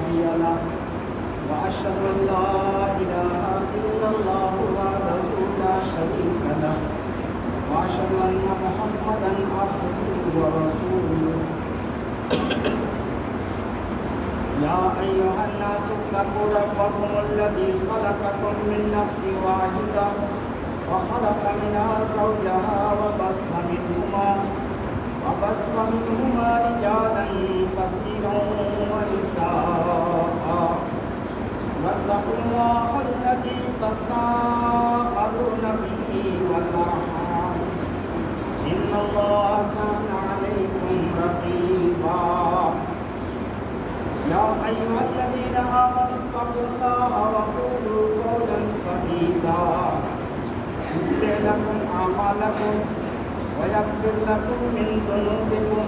هادي له وأشهد أن لا إله إلا الله وحده لا شريك له وأشهد أن محمدا عبده ورسوله يا أيها الناس اتقوا ربكم الذي خلقكم من نفس واحدة وخلق منها زوجها وبث منهما رجالا كثيرا ونساء واتقوا الله الذي تساءلون به والأرحام إن الله كان عليكم رقيبا يا أيها الذين آمنوا اتقوا الله وقولوا قولا سديدا يصلح لكم أعمالكم ويغفر لكم من ذنوبكم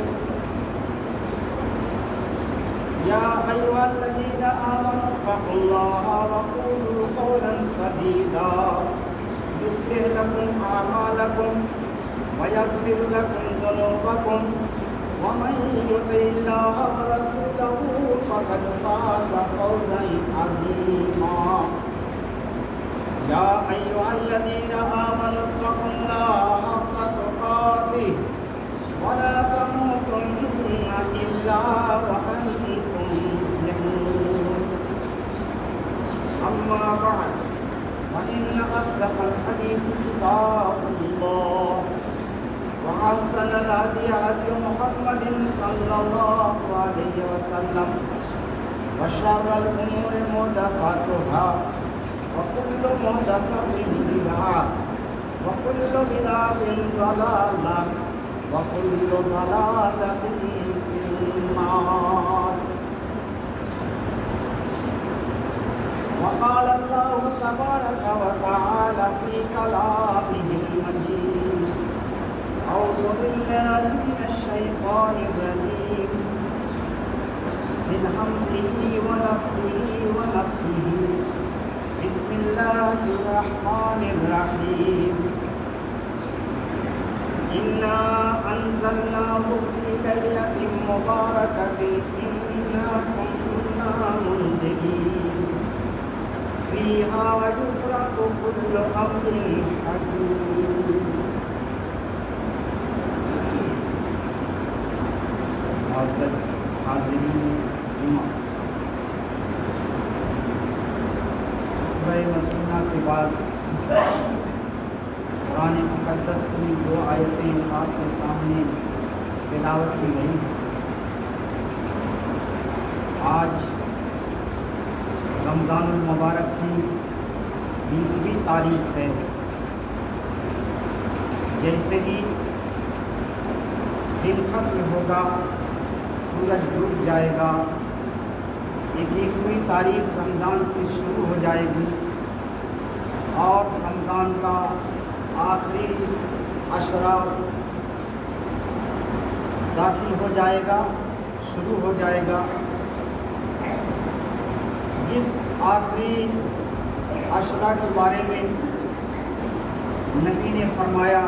يا أيها الذين آمنوا اتقوا الله وقولوا قولا سديدا يصلح لكم أعمالكم ويغفر لكم ذنوبكم ومن يطع الله ورسوله فقد فاز فوزا عظيما يا أيها الذين آمنوا اتقوا الله حق تقاته ولا تموتن إلا وأنتم مسلمون أما بعد فإن أصدق الحديث كتاب الله وأحسن الهدي هدي محمد صلى الله عليه وسلم وشر الأمور محدثاتها وكل محدثة بدعة وكل بدعة ضلالة وكل ضلالة في النار وقال الله تبارك وتعالى في كلامه المجيد أعوذ بالله من الشيطان الرجيم من همزه ونفخه ونفسه بسم الله الرحمن الرحيم إنا أنزلناه في ليلة مباركة إنا كنا منذرين فيها يفرق كل أمر حكيم مسئلہ کے بعد قرآن مقدس کی دو آیتیں آپ کے سامنے تلاوت کی گئی. آج رمضان المبارک کی 20ویں تاریخ ہے. جیسے ہی دن ختم ہوگا سورج ڈوب جائے گا. 21ویں تاریخ رمضان کی شروع ہو جائے گی اور رمضان کا آخری عشرہ داخل ہو جائے گا، شروع ہو جائے گا. جس آخری عشرہ کے بارے میں نبی نے فرمایا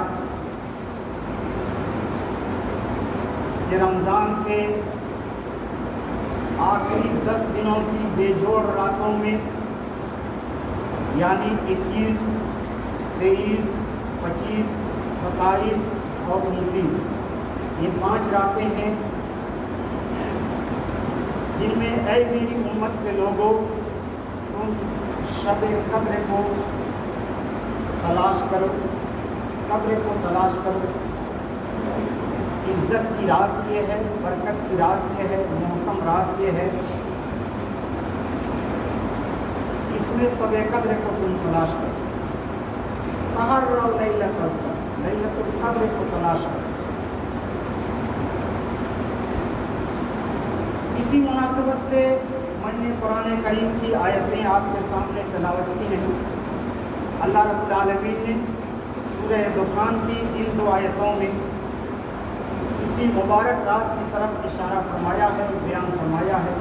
کہ رمضان کے آخری 10 دنوں کی بے جوڑ راتوں میں یعنی 21، 23، 25، 27 اور 29 یہ 5 راتیں ہیں جن میں اے میری امت کے لوگوں تم شب قدر کو تلاش کرو، قدر کو تلاش کرو. عزت کی رات یہ ہے، برکت کی رات یہ ہے، محکم رات یہ ہے. اس میں شب قدر کو تم تلاش کرو. تحروا لیلۃ القدر کو تلاش کرو. اسی مناسبت سے میں نے قرآن کریم کی آیتیں آپ کے سامنے تلاوت کی ہیں. اللہ رب العالمین نے سورہ دخان کی ان 2 آیتوں میں اسی مبارک رات کی طرف اشارہ فرمایا ہے، بیان فرمایا ہے.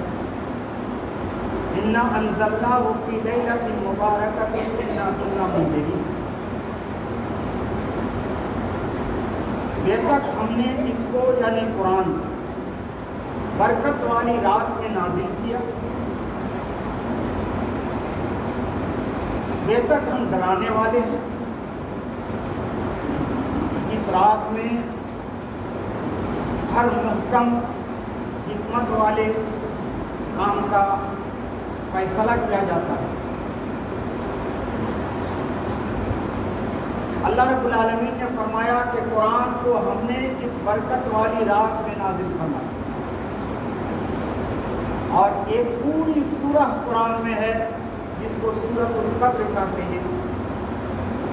انا انزلناہ فی لیلۃ مبارکۃ انا کنا منذرین. بے شک ہم نے اس کو یعنی قرآن برکت والی رات میں نازل کیا بے شک ہم ڈرانے والے ہیں، اس رات میں ہر محکم حکمت والے کام کا فیصلہ کیا جاتا ہے۔ اللہ رب العالمین نے فرمایا کہ قرآن کو ہم نے اس برکت والی رات میں نازل فرمایا، اور ایک پوری سورہ قرآن میں ہے جس کو سورۃ القدر کہتے ہیں،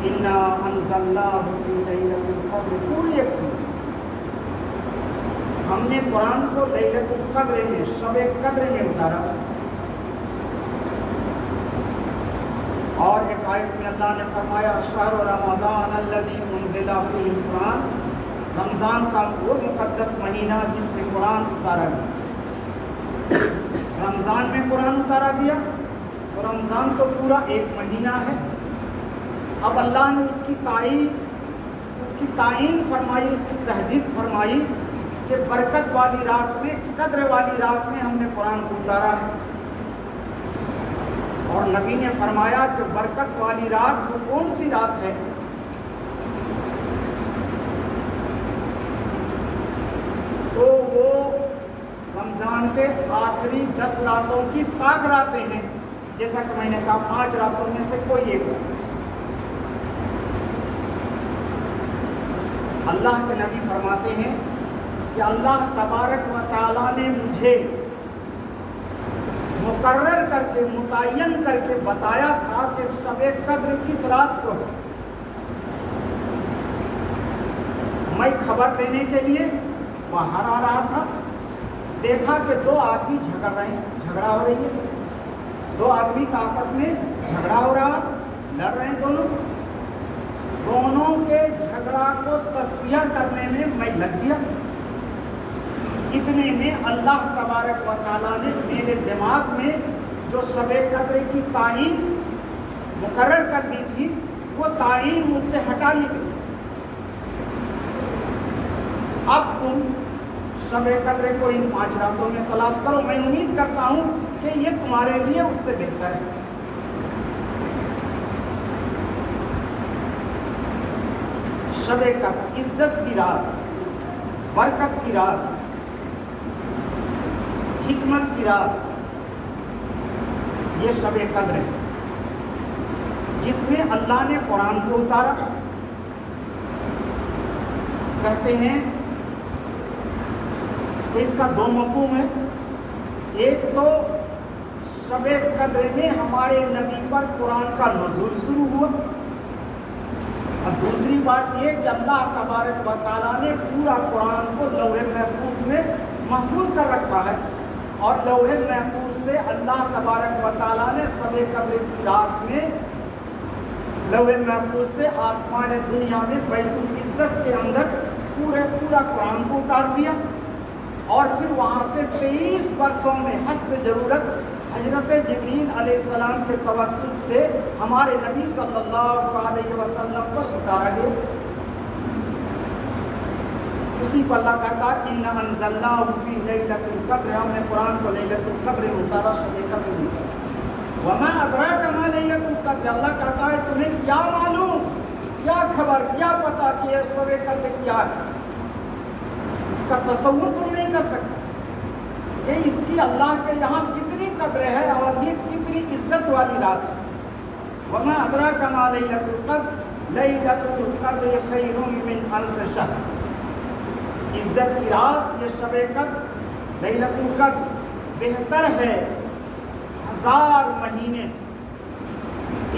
انا انزلناہ فی لیلۃ القدر، پوری ایک سورہ ہم نے قرآن کو لیلۃ القدر میں، شب قدر میں اتارا۔ اور ایک آیت میں اللہ نے فرمایا شہر رمضان الذی انزل فیہ القرآن، رمضان کا وہ مقدس مہینہ جس میں قرآن اتارا گیا۔ رمضان میں قرآن اتارا گیا تو رمضان تو پورا ایک مہینہ ہے۔ اب اللہ نے اس کی تعین فرمائی، اس کی تحدید فرمائی کہ برکت والی رات میں، قدر والی رات میں ہم نے قرآن کو اتارا ہے۔ اور نبی نے فرمایا کہ برکت والی رات وہ کون سی رات ہے؟ تو وہ رمضان کے آخری 10 راتوں کی پاک راتیں ہیں، جیسا کہ میں نے کہا 5 راتوں میں سے کوئی ایک ہے۔ اللہ کے نبی فرماتے ہیں کہ اللہ تبارک و تعالیٰ نے مجھے مقرر کر کے، متعین کر کے بتایا تھا کہ شب قدر کس رات کو ہے۔ میں خبر دینے کے لیے باہر آ رہا تھا، دیکھا کہ 2 آدمی جھگڑا ہو رہی ہے، 2 آدمی کا آپس میں جھگڑا ہو رہا، لڑ رہے ہیں دونوں کے جھگڑا کو تصفیہ کرنے میں لگ گیا۔ اتنے میں اللہ تبارک و تعالیٰ نے میرے دماغ میں جو شب قدر کی تعین مقرر کر دی تھی، وہ تعین مجھ سے ہٹا لی گئی۔ اب تم شب قدر کو ان 5 راتوں میں تلاش کرو، میں امید کرتا ہوں کہ یہ تمہارے لیے اس سے بہتر ہے۔ شب قدر عزت کی رات، برکت کی رات، حکمت کی رات، یہ شب قدر ہے جس میں اللہ نے قرآن کو اتارا۔ کہتے ہیں کہ اس کا 2 مفہوم ہے، ایک تو شب قدر میں ہمارے نبی پر قرآن کا نزول شروع ہوا، اور دوسری بات یہ کہ اللہ تبارک و تعالیٰ نے پورا قرآن کو لوح محفوظ میں محفوظ کر رکھا ہے، اور لوح محفوظ سے اللہ تبارک و تعالیٰ نے شب قدر کی رات میں لوح محفوظ سے آسمان دنیا میں بیت العزت کے اندر پورا قرآن کو اتار دیا، اور پھر وہاں سے 23 برسوں میں حسب ضرورت حضرت جبریل علیہ السلام کے توسط سے ہمارے نبی صلی اللہ علیہ وسلم پر اتارا گیا۔ اسی پر اللہ کہتا ہے اِنَّا أَنزَلْنَاهُ فِي لَيْلَةِ الْقَدْرِ، ہم نے قرآن کو لیلۃ القدر میں اتارا، شب قدر میں اتارا۔ وَمَا أَدْرَاكَ مَا لَيْلَةُ الْقَدْرِ، اللہ کہتا ہے تمہیں کیا معلوم، کیا خبر، کیا پتا کہ یہ شب قدر کیا ہے؟ اس کا تصور تم نہیں کر سکتے کہ اس کی اللہ کے یہاں کتنی قدر ہے اور یہ کتنی عزت والی رات ہے۔ وَمَا أَدْرَاكَ مَا لَيْلَةُ الْقَدْرِ لَيْلَةُ الْقَدْرِ خَيْرٌ مِّنْ أَلْفِ شَهْرٍ، عزت کی رات یہ شب قدر لیلۃ القدر بہتر ہے 1000 مہینے سے،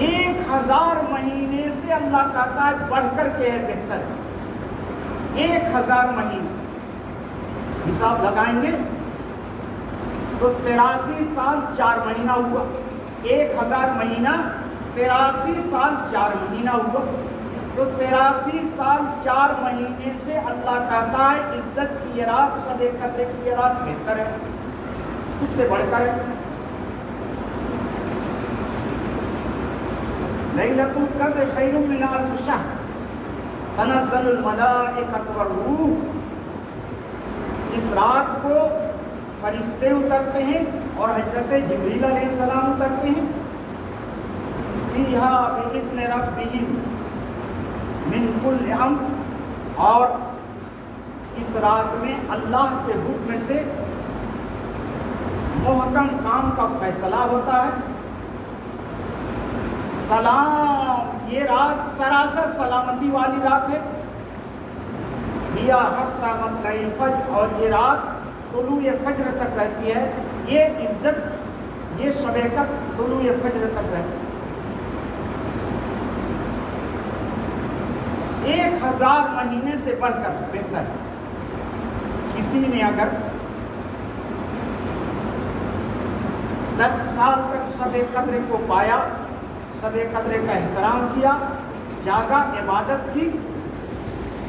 1000 مہینے سے اللہ کہتا ہے بڑھ کر کے ہے بہتر ہے۔ 1000 مہینے حساب لگائیں گے تو 83 سال 4 مہینہ ہوا، 1000 مہینہ 83 سال 4 مہینہ ہوا، تو 83 سال 4 مہینے سے اللہ کہتا ہے عزت کی یہ رات، شب قدر کی یہ رات بہتر ہے، اس سے بڑھ کر ہے۔ لیلۃ القدر خیر من الف شہر تنزل الملائکۃ والروح، اس رات کو فرشتے اترتے ہیں اور حضرت جبریل علیہ السلام اترتے ہیں، فیہا بإذن ربہم من کل امر، اور اس رات میں اللہ کے حکم سے محکم کام کا فیصلہ ہوتا ہے۔ سلام، یہ رات سراسر سلامتی والی رات ہے۔ ہیا حتی مطلع الفجر، اور یہ رات طلوع فجر تک رہتی ہے۔ یہ عزت، یہ شب قدر طلوع فجر تک رہتی ہے۔ 1000 مہینے سے بڑھ کر بہتر ہے۔ کسی نے اگر 10 سال تک شب قدر کو پایا، شب قدر کا احترام کیا، جاگا، عبادت کی،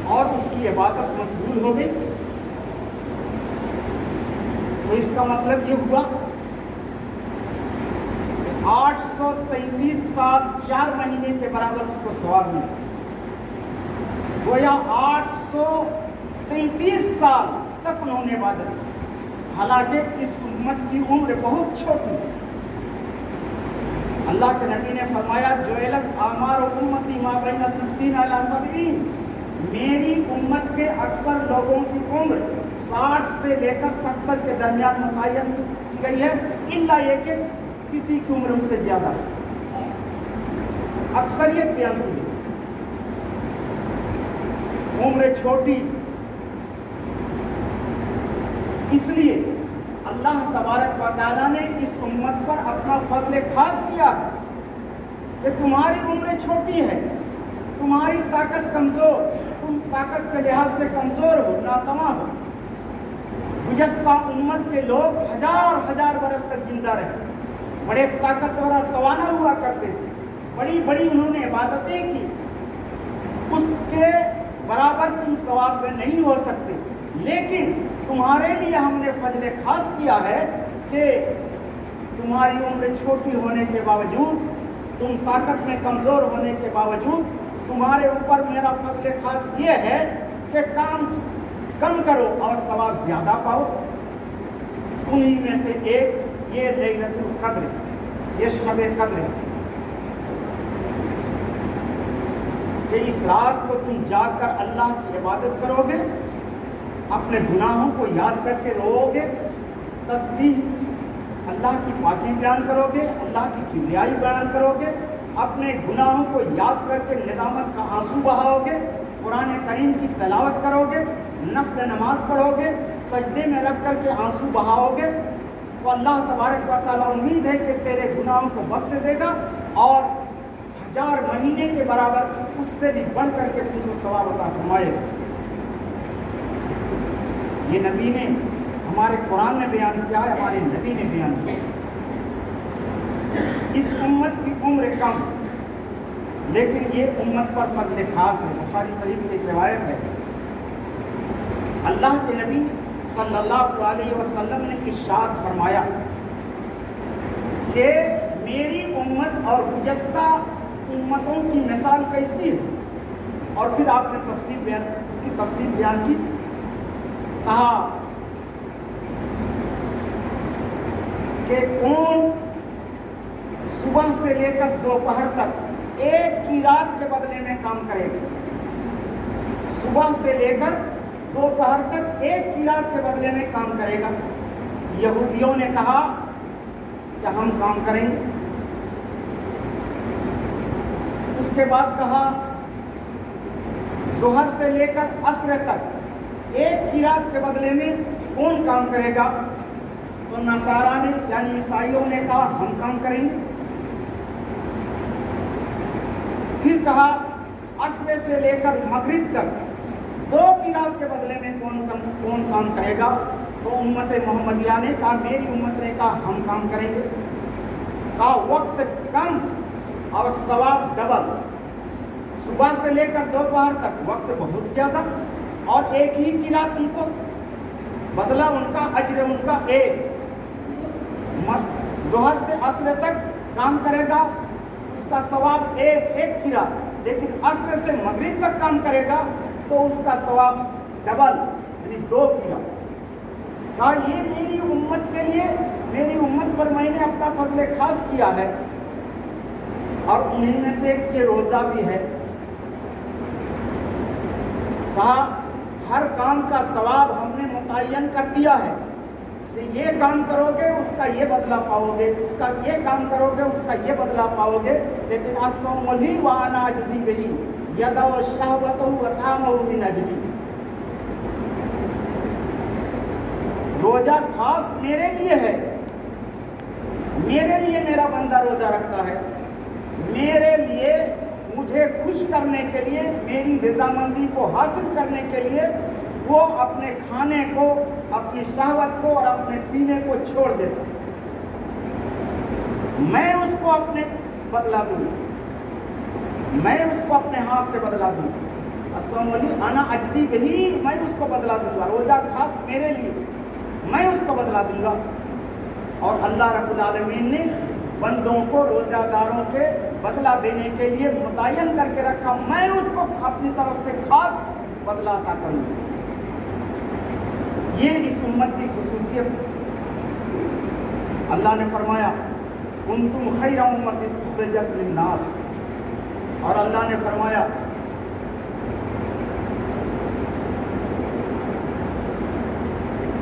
اور اس کی عبادت مقبول ہو گئی، تو اس کا مطلب یہ ہوا 833 سال 4 مہینے کے برابر اس کو ثواب ملا۔ گویا 833 سال تک انہوں نے عبادت کی، حالانکہ اس امت کی عمر بہت چھوٹی ہے۔ اللہ کے نبی نے فرمایا جعلت اعمار امتی ما بین 60 الی 70، میری امت کے اکثر لوگوں کی عمر 60 سے لے کر 70 کے درمیان متعین کی گئی ہے، الا یہ کہ کسی کی عمر اس سے زیادہ ہے، اکثریت بیان کی گئی۔ عمر چھوٹی، اس لیے اللہ تبارک و تعالیٰ نے اس امت پر اپنا فضل خاص کیا کہ تمہاری عمر چھوٹی ہے، تمہاری طاقت کمزور، تم طاقت کے لحاظ سے کمزور ہو، ناتواں ہو۔ گزشتہ امت کے لوگ ہزار برس تک زندہ رہے، بڑے طاقتور اور توانا ہوا کرتے تھے، بڑی بڑی انہوں نے عبادتیں کی، اس کے برابر تم ثواب میں نہیں ہو سکتے، لیکن تمہارے لیے ہم نے فضل خاص کیا ہے کہ تمہاری عمر چھوٹی ہونے کے باوجود، تم طاقت میں کمزور ہونے کے باوجود، تمہارے اوپر میرا فضل خاص یہ ہے کہ کام کم کرو اور ثواب زیادہ پاؤ۔ انہی میں سے ایک یہ لیلۃ القدر، یہ شب قدر ہے کہ اس رات کو تم جاگ کر اللہ کی عبادت کرو گے، اپنے گناہوں کو یاد کر کے رو گے، تسبیح اللہ کی پاکی بیان کرو گے، اللہ کی کبریائی بیان کرو گے، اپنے گناہوں کو یاد کر کے ندامت کا آنسو بہاؤ گے، قرآن کریم کی تلاوت کرو گے، نفل نماز پڑھو گے، سجدے میں رکھ کر کے آنسو بہاؤ گے، تو اللہ تبارک و تعالیٰ امید ہے کہ تیرے گناہوں کو بخش دے گا اور 1000 مہینے کے برابر اس سے بھی بڑھ کر کے تم کو ثواب عطا فرمائے گا۔ یہ نبی نے، ہمارے قرآن نے بیان کیا ہے، ہمارے نبی نے بیان کیا۔ اس امت کی عمر کم، لیکن یہ امت پر فضل خاص ہے۔ بخاری شریف کی ایک روایت ہے، اللہ کے نبی صلی اللہ علیہ وسلم نے ارشاد فرمایا کہ میری امت اور گزشتہ امتوں کی مثال کیسی ہے، اور پھر آپ نے اس کی تفصیل بیان کی۔ کہا کہ کون صبح سے لے کر دوپہر تک ایک کی رات کے بدلے میں کام کرے گا، صبح سے لے کر دوپہر تک ایک کی رات کے بدلے میں کام کرے گا۔ یہودیوں نے کہا کہ ہم کام کریں گے، اس کے بعد کہا ظہر سے لے کر عصر تک ایک کی رات کے بدلے میں کون کام کرے گا؟ تو نصارا نے یعنی عیسائیوں نے کہا ہم کام کریں گے۔ پھر کہا عصر سے لے کر مغرب تک 2 کی رات کے بدلے میں کون کام کرے گا؟ تو امت محمدیہ نے کہا، میری امت نے کہا ہم کام کریں گے۔ کہا وقت کم اور ثواب ڈبل، صبح سے لے کر دوپہر تک وقت بہت زیادہ اور ایک ہی کی رات ان کو بدلہ، ان کا اجر ان کا ایک۔ ظہر سے عصر تک کام کرے گا، اس کا ثواب ایک کی رات، لیکن عصر سے مغرب تک کام کرے گا تو اس کا ثواب ڈبل یعنی 2 کی رات۔ کہا یہ میری امت کے لیے، میری امت پر میں نے اپنا فضل خاص کیا ہے اور انہیں میں سے ایک کے روزہ بھی ہے. کہا ہر کام کا ثواب ہم نے متعین کر دیا ہے کہ یہ کام کرو گے اس کا یہ بدلہ پاؤ گے، اس کا یہ کام کرو گے اس کا یہ بدلہ پاؤ گے. لیکن الصوم لی وانا اجزی بہ یدع الشہوۃ وطعامہ من اجلی، روزہ خاص میرے لیے ہے، میرے لیے میرا بندہ روزہ رکھتا ہے، میرے لیے مجھے خوش کرنے کے لیے، میری رضامندی کو حاصل کرنے کے لیے وہ اپنے کھانے کو، اپنی شہوت کو اور اپنے پینے کو چھوڑ دیتا ہے. میں اس کو اپنے بدلا دوں، میں اس کو اپنے ہاتھ سے بدلا دوں. الصوم لی انا اجزی بہ، میں اس کو بدلا دوں گا. روزہ خاص میرے لیے، میں اس کو بدلا دوں گا. اور اللہ رب العالمین نے بندوں کو روزہ داروں کے بدلہ دینے کے لیے متعین کر کے رکھا. میں اس کو اپنی طرف سے خاص بدلہ عطا کروں. یہ اس امت کی خصوصیت ہے. اللہ نے فرمایا کنتم خیر امۃ اخرجت للناس، اور اللہ نے فرمایا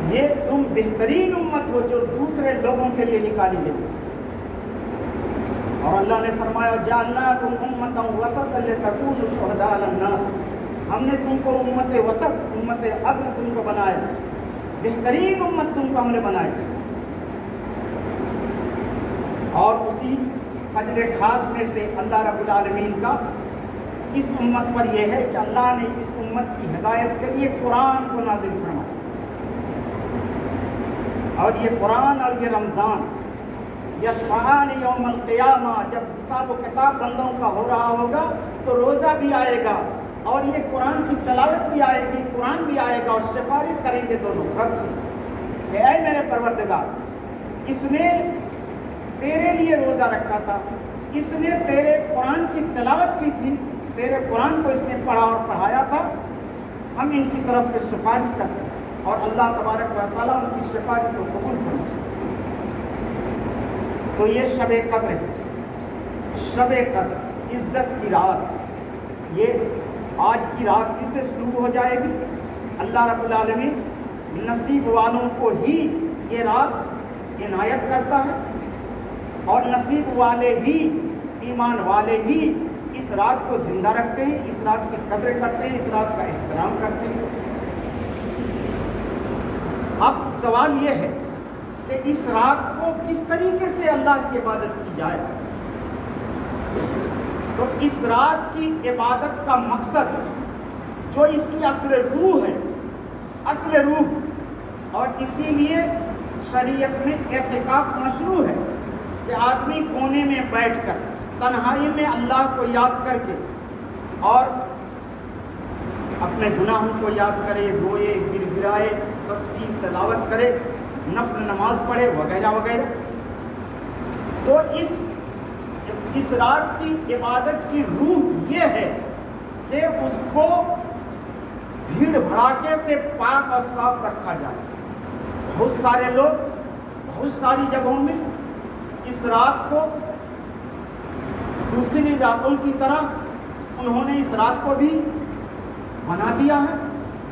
یہ تم بہترین امت ہو جو دوسرے لوگوں کے لیے نکالی گئی. اور اللہ نے فرمایا جعلناکم امۃ وسطا لتکونوا شہداء علی الناس، ہم نے تم کو امت وسط، امت عدل تم کو بنایا، بہترین امت تم کو ہم نے بنائی. اور اسی اجر خاص میں سے اللہ رب العالمین کا اس امت پر یہ ہے کہ اللہ نے اس امت کی ہدایت کے لیے قرآن کو نازل فرمایا. اور یہ قرآن اور یہ رمضان یشفعان یوم القیامہ، جب حساب و کتاب بندوں کا ہو رہا ہوگا تو روزہ بھی آئے گا اور یہ قرآن کی تلاوت بھی آئے گی، قرآن بھی آئے گا، اور سفارش کریں گے دونوں رب سے کہ اے میرے پروردگار، اس نے تیرے لیے روزہ رکھا تھا، اس نے تیرے قرآن کی تلاوت کی تھی، تیرے قرآن کو اس نے پڑھا اور پڑھایا تھا، ہم ان کی طرف سے سفارش کرتے ہیں اور اللہ تبارک و تعالیٰ ان کی سفارش کو قبول کرتے ہیں. تو یہ شب قدر ہے. شب قدر عزت کی رات، یہ آج کی رات ہی سے شروع ہو جائے گی. اللہ رب العالمین نصیب والوں کو ہی یہ رات عنایت کرتا ہے، اور نصیب والے ہی، ایمان والے ہی اس رات کو زندہ رکھتے ہیں، اس رات کی قدر کرتے ہیں، اس رات کا احترام کرتے ہیں. اب سوال یہ ہے کہ اس رات کو کس طریقے سے اللہ کی عبادت کی جائے. تو اس رات کی عبادت کا مقصد جو اس کی اصل روح ہے، اصل روح، اور اسی لیے شریعت میں اعتکاف مشروع ہے کہ آدمی کونے میں بیٹھ کر تنہائی میں اللہ کو یاد کر کے اور اپنے گناہوں کو یاد کرے، روئے، گر گرائے، تسبیح تلاوت کرے، نفل نماز پڑھے وغیرہ وغیرہ. تو اس رات کی عبادت کی روح یہ ہے کہ اس کو بھیڑ بھڑاکے سے پاک اور صاف رکھا جائے. بہت سارے لوگ بہت ساری جگہوں میں اس رات کو دوسری راتوں کی طرح انہوں نے اس رات کو بھی بنا دیا ہے.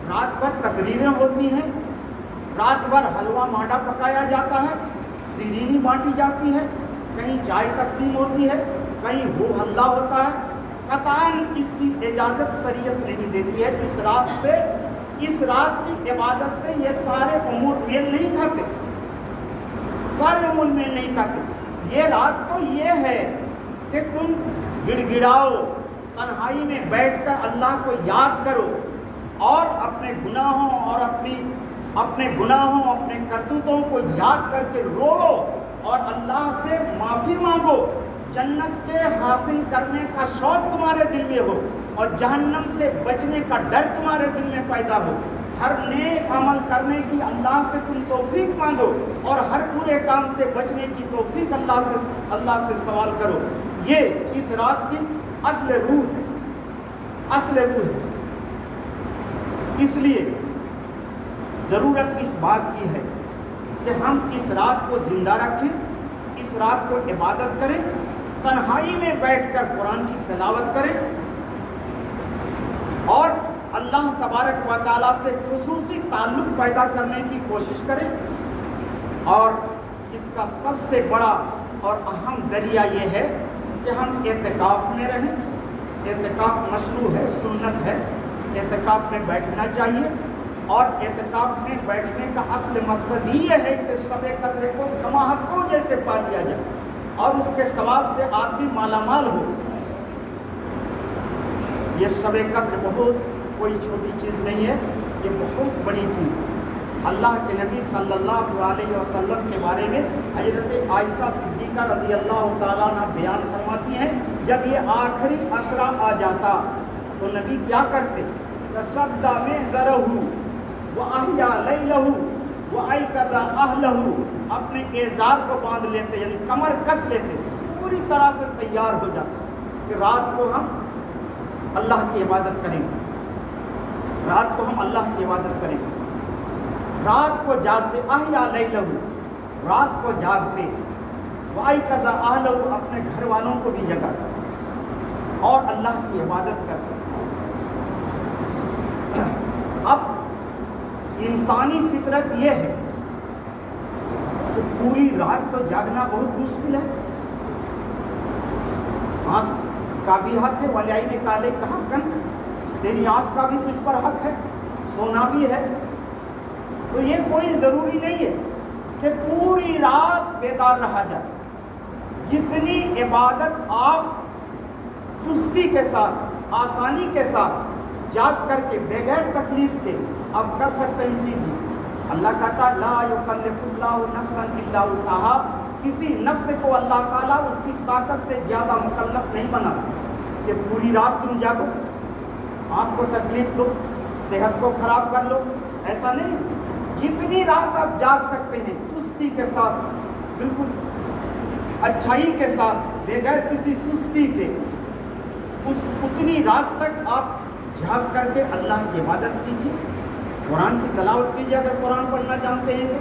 رات بھر تقریریں ہوتی ہیں، رات بھر حلوہ مانڈا پکایا جاتا ہے، شیرینی بانٹی جاتی ہے، کہیں چائے تقسیم ہوتی ہے، کہیں ہو ہلہ ہوتا ہے. قطعاً اس کی اجازت شریعت نہیں دیتی ہے. اس رات کی عبادت سے یہ سارے امور میل نہیں کھاتے، سارے امور میل نہیں کھاتے. یہ رات تو یہ ہے کہ تم گڑ گڑاؤ، تنہائی میں بیٹھ کر اللہ کو یاد کرو اور اپنے گناہوں اور اپنے کرتوتوں کو یاد کر کے رو اور اللہ سے معافی مانگو. جنت کے حاصل کرنے کا شوق تمہارے دل میں ہو اور جہنم سے بچنے کا ڈر تمہارے دل میں پیدا ہو. ہر نیک عمل کرنے کی اللہ سے تم توفیق مانگو اور ہر برے کام سے بچنے کی توفیق اللہ سے سوال کرو. یہ اس رات کی اصل روح ہے، اصل روح ہے. اس لیے ضرورت اس بات کی ہے کہ ہم اس رات کو زندہ رکھیں، اس رات کو عبادت کریں تنہائی میں بیٹھ کر قرآن کی تلاوت کریں اور اللہ تبارک و تعالیٰ سے خصوصی تعلق پیدا کرنے کی کوشش کریں. اور اس کا سب سے بڑا اور اہم ذریعہ یہ ہے کہ ہم اعتکاف میں رہیں. اعتکاف مشروع ہے، سنت ہے، اعتکاف میں بیٹھنا چاہیے. اور اعتکاف میں بیٹھنے کا اصل مقصد یہ ہے کہ شب قدر کو دھماکوں جیسے پا لیا جائے اور اس کے ثواب سے آدمی مالا مال ہو. یہ شب قدر بہت کوئی چھوٹی چیز نہیں ہے، یہ بہت بڑی چیز ہے. اللہ کے نبی صلی اللہ علیہ وسلم کے بارے میں حضرت عائشہ صدیقہ رضی اللہ تعالیٰ عنہ بیان فرماتی ہیں، جب یہ آخری عشرہ آ جاتا تو نبی کیا کرتے؟ تشد مئزرہ وَأَحْيَا لَيْلَهُ وَأَيْقَظَ أَهْلَهُ، اپنے ایزار کو باندھ لیتے، یعنی کمر کس لیتے، پوری طرح سے تیار ہو جاتے کہ رات کو ہم اللہ کی عبادت کریں گے، رات کو ہم اللہ کی عبادت کریں گے. رات کو جاگتے، احیا لیلہ، رات کو جاگتے، وَأَيْقَظَ أَهْلَهُ، اپنے گھر والوں کو بھی جگاتے اور اللہ کی عبادت کرتے. اب انسانی فطرت یہ ہے کہ پوری رات تو جاگنا بہت مشکل ہے. آنکھ کا بھی حق ہے، وَلِعَيْنِ كَ حَقًّا، تیری آنکھ کا بھی تجھ پر حق ہے، سونا بھی ہے. تو یہ کوئی ضروری نہیں ہے کہ پوری رات بیدار رہا جائے. جتنی عبادت آپ چستی کے ساتھ، آسانی کے ساتھ جاگ کر کے بغیر تکلیف کے آپ کر سکتے ہیں کیجیے. اللہ کہتا ہے لا یکلف اللہ نفسا الا وسعها، کسی نفس کو اللہ تعالیٰ اس کی طاقت سے زیادہ مکلف نہیں بنا کہ پوری رات تم جاگو، آپ کو تکلیف دو، صحت کو خراب کر لو. ایسا نہیں. جتنی رات آپ جاگ سکتے ہیں چستی کے ساتھ، بالکل اچھائی کے ساتھ، بغیر کسی سستی کے، اتنی رات تک آپ جاگ کر کے اللہ کی عبادت کیجیے، قرآن کی تلاوت کیجیے. اگر قرآن پڑھنا جانتے ہیں تو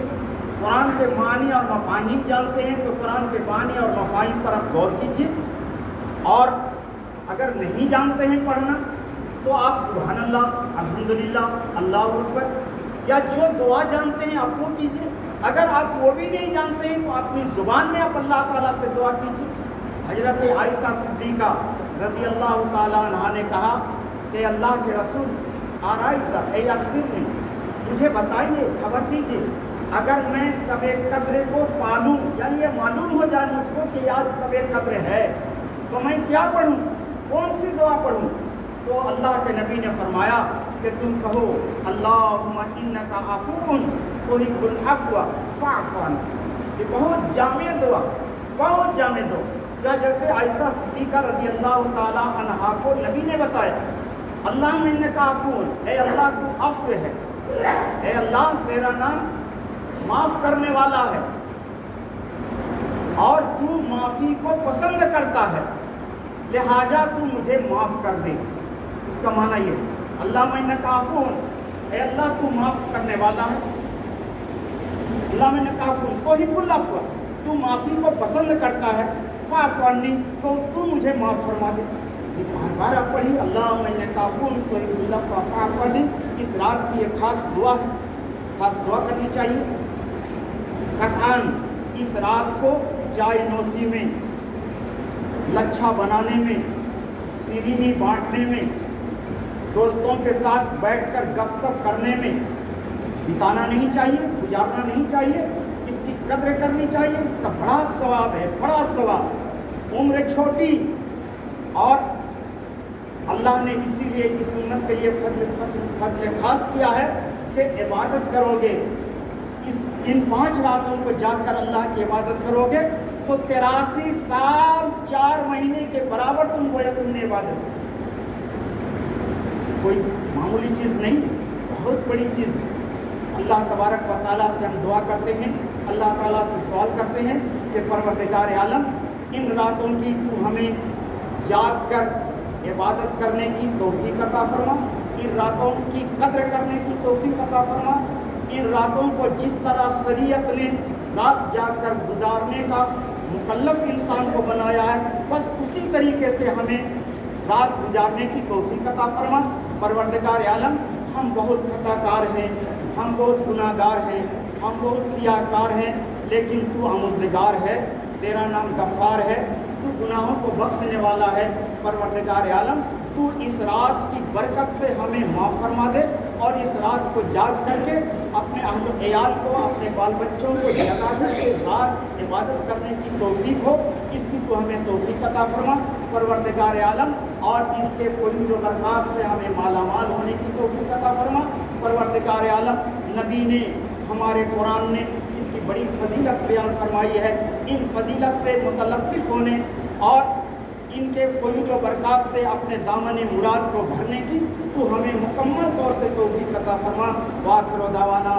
قرآن کے معنی اور مفاہیم جانتے ہیں تو قرآن کے معنی اور مفاہیم پر آپ غور کیجیے. اور اگر نہیں جانتے ہیں پڑھنا تو آپ سبحان اللہ، الحمدللہ، اللہ اکبر یا جو دعا جانتے ہیں آپ وہ کیجیے. اگر آپ وہ بھی نہیں جانتے ہیں تو اپنی زبان میں آپ اللہ تعالیٰ سے دعا کیجیے. حضرت عائشہ صدیقہ رضی اللہ تعالیٰ عنہ نے کہا کہ اللہ کے رسول آرائیتا اے اخبرنی، مجھے بتائیے، خبر دیجیے، اگر میں شب قدر کو پالوں، یعنی یہ معلوم ہو جائے مجھ کو کہ آج شب قدر ہے، تو میں کیا پڑھوں، کون سی دعا پڑھوں؟ تو اللہ کے نبی نے فرمایا کہ تم کہو اللہم انک عفو تحب العفو فاعف عنی. یہ بہت جامع دعا، بہت جامع دعا جو حضرت عائشہ صدیقہ رضی اللہ تعالیٰ عنہا کو نبی نے بتایا. اللہم انک عفو، اے اللہ تو عفو ہے، اے اللہ تیرا نام معاف کرنے والا ہے اور تو معافی کو پسند کرتا ہے، لہٰذا تو مجھے معاف کر دے. اس کا معنی یہ ہے اللہم انک عفو، اے اللہ تو معاف کرنے والا ہے، اللہم انک عفو تحب العفو، تو معافی کو پسند کرتا ہے، فاعف عنی، تو تو مجھے معاف فرما دے. بار بار آپ پڑھی اللہم انک عفو تحب العفو فاعف عنی. اس رات کی ایک خاص دعا ہے، خاص دعا کرنی چاہیے. قطعاً اس رات کو چائے نوشی میں، لچھا بنانے میں، شیرینی بانٹنے میں، دوستوں کے ساتھ بیٹھ کر گپ سپ کرنے میں بتانا نہیں چاہیے، گزارنا نہیں چاہیے. اس کی قدر کرنی چاہیے. اس کا بڑا ثواب ہے، بڑا ثواب. عمر چھوٹی اور اللہ نے اسی لیے اس سنت کے لیے فضل خاص کیا ہے کہ عبادت کرو گے، ان 5 راتوں کو جا کر اللہ کی عبادت کرو گے تو 83 سال 4 مہینے کے برابر تم نے عبادت کی. کوئی معمولی چیز نہیں، بہت بڑی چیز ہے. اللہ تبارک و تعالیٰ سے ہم دعا کرتے ہیں، اللہ تعالیٰ سے سوال کرتے ہیں کہ پروردگار عالم ان راتوں کی تو ہمیں جاگ کر عبادت کرنے کی توفیق عطا فرما، ان راتوں کی قدر کرنے کی توفیق عطا فرما، ان راتوں کو جس طرح شریعت نے رات جاگ کر گزارنے کا مکلف انسان کو بنایا ہے، بس اسی طریقے سے ہمیں رات گزارنے کی توفیق عطا فرما۔ پروردگار عالم، ہم بہت خطا کار ہیں، ہم بہت گناہ گار ہیں، ہم بہت سیاہ کار ہیں، لیکن تو آمرزگار ہے، تیرا نام غفار ہے، تو گناہوں کو بخشنے والا ہے۔ پروردگار عالم، تو اس رات کی برکت سے ہمیں معاف فرما دے، اور اس رات کو جاگ کر کے اپنے اہل و عیال کو، اپنے بال بچوں کو جگا کر کے اس رات عبادت کرنے کی توفیق ہو، اس کی تو ہمیں توفیق عطا فرما پروردگار عالم، اور اس کے فیض و برکات سے ہمیں مالا مال ہونے کی توفیق عطا فرما پروردگار عالم۔ نبی نے، ہمارے قرآن نے اس کی بڑی فضیلت بیان فرمائی ہے، ان فضیلت سے متلطف ہونے اور ان کے فیض و برکات سے اپنے دامن مراد کو بھرنے کی تو ہمیں مکمل طور سے توفیق عطا فرما۔ وآخر دعوانا